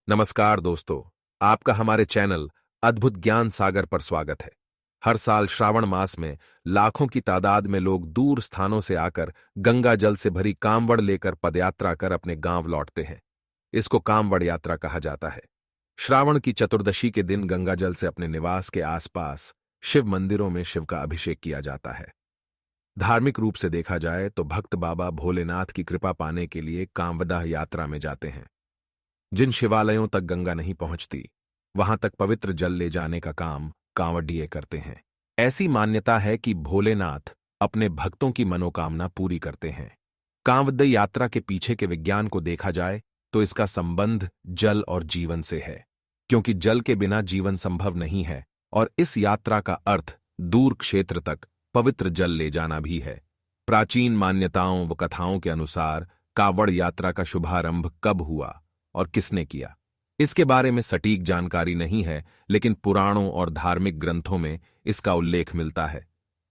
नमस्कार दोस्तों, आपका हमारे चैनल अद्भुत ज्ञान सागर पर स्वागत है। हर साल श्रावण मास में लाखों की तादाद में लोग दूर स्थानों से आकर गंगा जल से भरी कांवड़ लेकर पदयात्रा कर अपने गांव लौटते हैं। इसको कांवड़ यात्रा कहा जाता है। श्रावण की चतुर्दशी के दिन गंगा जल से अपने निवास के आसपास शिव मंदिरों में शिव का अभिषेक किया जाता है। धार्मिक रूप से देखा जाए तो भक्त बाबा भोलेनाथ की कृपा पाने के लिए कांवड़ यात्रा में जाते हैं। जिन शिवालयों तक गंगा नहीं पहुंचती, वहां तक पवित्र जल ले जाने का काम कांवड़िये करते हैं। ऐसी मान्यता है कि भोलेनाथ अपने भक्तों की मनोकामना पूरी करते हैं। कांवड़ यात्रा के पीछे के विज्ञान को देखा जाए तो इसका संबंध जल और जीवन से है, क्योंकि जल के बिना जीवन संभव नहीं है और इस यात्रा का अर्थ दूर क्षेत्र तक पवित्र जल ले जाना भी है। प्राचीन मान्यताओं व कथाओं के अनुसार कांवड़ यात्रा का शुभारंभ कब हुआ और किसने किया, इसके बारे में सटीक जानकारी नहीं है, लेकिन पुराणों और धार्मिक ग्रंथों में इसका उल्लेख मिलता है,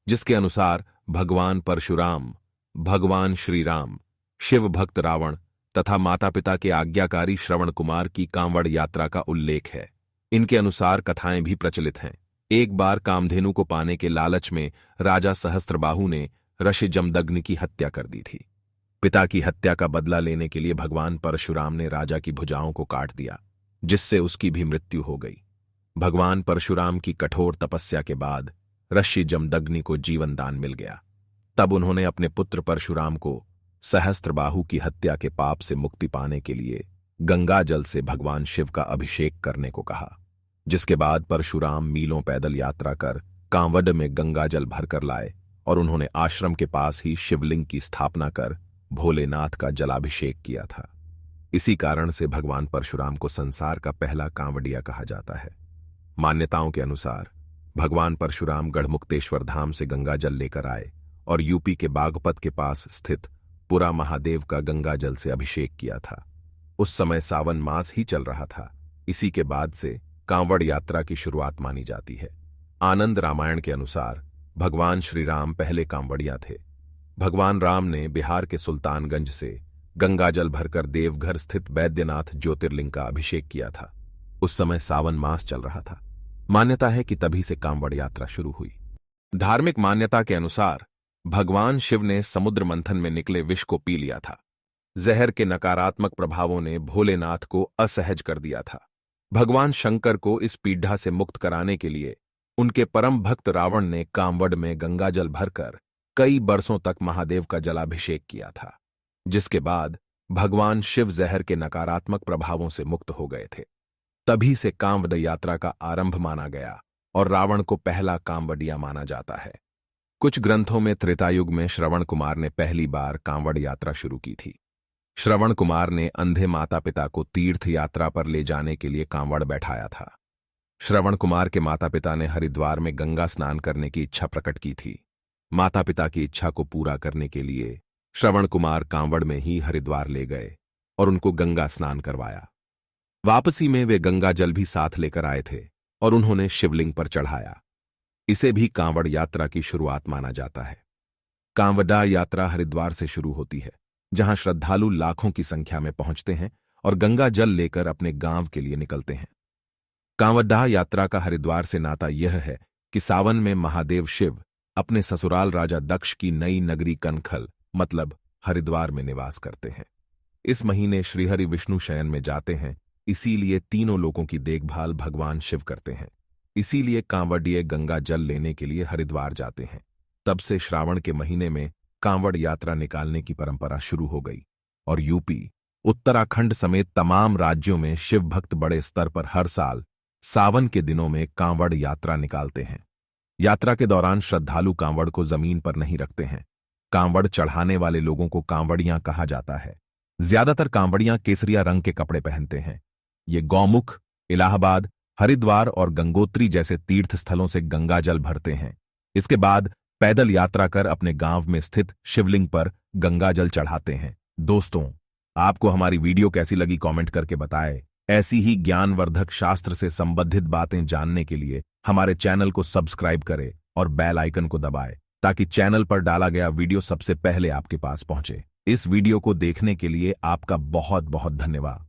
जिसके अनुसार भगवान परशुराम, भगवान श्री राम, शिव भक्त रावण तथा माता पिता के आज्ञाकारी श्रवण कुमार की कांवड़ यात्रा का उल्लेख है। इनके अनुसार कथाएं भी प्रचलित हैं। एक बार कामधेनु को पाने के लालच में राजा सहस्त्रबाहु ने ऋषि जमदग्नि की हत्या कर दी थी। पिता की हत्या का बदला लेने के लिए भगवान परशुराम ने राजा की भुजाओं को काट दिया, जिससे उसकी भी मृत्यु हो गई। भगवान परशुराम की कठोर तपस्या के बाद ऋषि जमदग्नि को जीवन दान मिल गया। तब उन्होंने अपने पुत्र परशुराम को सहस्त्रबाहु की हत्या के पाप से मुक्ति पाने के लिए गंगा जल से भगवान शिव का अभिषेक करने को कहा, जिसके बाद परशुराम मीलों पैदल यात्रा कर कांवड़ में गंगा जल भरकर लाए और उन्होंने आश्रम के पास ही शिवलिंग की स्थापना कर भोलेनाथ का जलाभिषेक किया था। इसी कारण से भगवान परशुराम को संसार का पहला कांवड़िया कहा जाता है। मान्यताओं के अनुसार भगवान परशुराम गढ़मुक्तेश्वर धाम से गंगा जल लेकर आए और यूपी के बागपत के पास स्थित पुरा महादेव का गंगा जल से अभिषेक किया था। उस समय सावन मास ही चल रहा था। इसी के बाद से कांवड़ यात्रा की शुरुआत मानी जाती है। आनंद रामायण के अनुसार भगवान श्री राम पहले कांवड़िया थे। भगवान राम ने बिहार के सुल्तानगंज से गंगा जल भरकर देवघर स्थित बैद्यनाथ ज्योतिर्लिंग का अभिषेक किया था। उस समय सावन मास चल रहा था। मान्यता है कि तभी से कांवड़ यात्रा शुरू हुई। धार्मिक मान्यता के अनुसार भगवान शिव ने समुद्र मंथन में निकले विष को पी लिया था। जहर के नकारात्मक प्रभावों ने भोलेनाथ को असहज कर दिया था। भगवान शंकर को इस पीड़ा से मुक्त कराने के लिए उनके परम भक्त रावण ने कांवड़ में गंगा जल भरकर कई बरसों तक महादेव का जलाभिषेक किया था, जिसके बाद भगवान शिव जहर के नकारात्मक प्रभावों से मुक्त हो गए थे। तभी से कांवड़ यात्रा का आरंभ माना गया और रावण को पहला कांवड़िया माना जाता है। कुछ ग्रंथों में त्रेतायुग में श्रवण कुमार ने पहली बार कांवड़ यात्रा शुरू की थी। श्रवण कुमार ने अंधे माता पिता को तीर्थ यात्रा पर ले जाने के लिए कांवड़ बैठाया था। श्रवण कुमार के माता पिता ने हरिद्वार में गंगा स्नान करने की इच्छा प्रकट की थी। माता पिता की इच्छा को पूरा करने के लिए श्रवण कुमार कांवड़ में ही हरिद्वार ले गए और उनको गंगा स्नान करवाया। वापसी में वे गंगा जल भी साथ लेकर आए थे और उन्होंने शिवलिंग पर चढ़ाया। इसे भी कांवड़ यात्रा की शुरुआत माना जाता है। कांवड़ यात्रा हरिद्वार से शुरू होती है, जहां श्रद्धालु लाखों की संख्या में पहुंचते हैं और गंगा जल लेकर अपने गांव के लिए निकलते हैं। कांवड़ यात्रा का हरिद्वार से नाता यह है कि सावन में महादेव शिव अपने ससुराल राजा दक्ष की नई नगरी कनखल मतलब हरिद्वार में निवास करते हैं। इस महीने श्रीहरि विष्णु शयन में जाते हैं, इसीलिए तीनों लोगों की देखभाल भगवान शिव करते हैं। इसीलिए कांवड़िये गंगा जल लेने के लिए हरिद्वार जाते हैं। तब से श्रावण के महीने में कांवड़ यात्रा निकालने की परंपरा शुरू हो गई और यूपी, उत्तराखंड समेत तमाम राज्यों में शिव भक्त बड़े स्तर पर हर साल सावन के दिनों में कांवड़ यात्रा निकालते हैं। यात्रा के दौरान श्रद्धालु कांवड़ को जमीन पर नहीं रखते हैं। कांवड़ चढ़ाने वाले लोगों को कांवड़ियां कहा जाता है। ज्यादातर कांवड़ियां केसरिया रंग के कपड़े पहनते हैं। ये गौमुख, इलाहाबाद, हरिद्वार और गंगोत्री जैसे तीर्थ स्थलों से गंगा जल भरते हैं। इसके बाद पैदल यात्रा कर अपने गांव में स्थित शिवलिंग पर गंगा जल चढ़ाते हैं। दोस्तों, आपको हमारी वीडियो कैसी लगी कमेंट करके बताएं। ऐसी ही ज्ञानवर्धक शास्त्र से संबंधित बातें जानने के लिए हमारे चैनल को सब्सक्राइब करें और बेल आइकन को दबाएं, ताकि चैनल पर डाला गया वीडियो सबसे पहले आपके पास पहुंचे। इस वीडियो को देखने के लिए आपका बहुत बहुत धन्यवाद।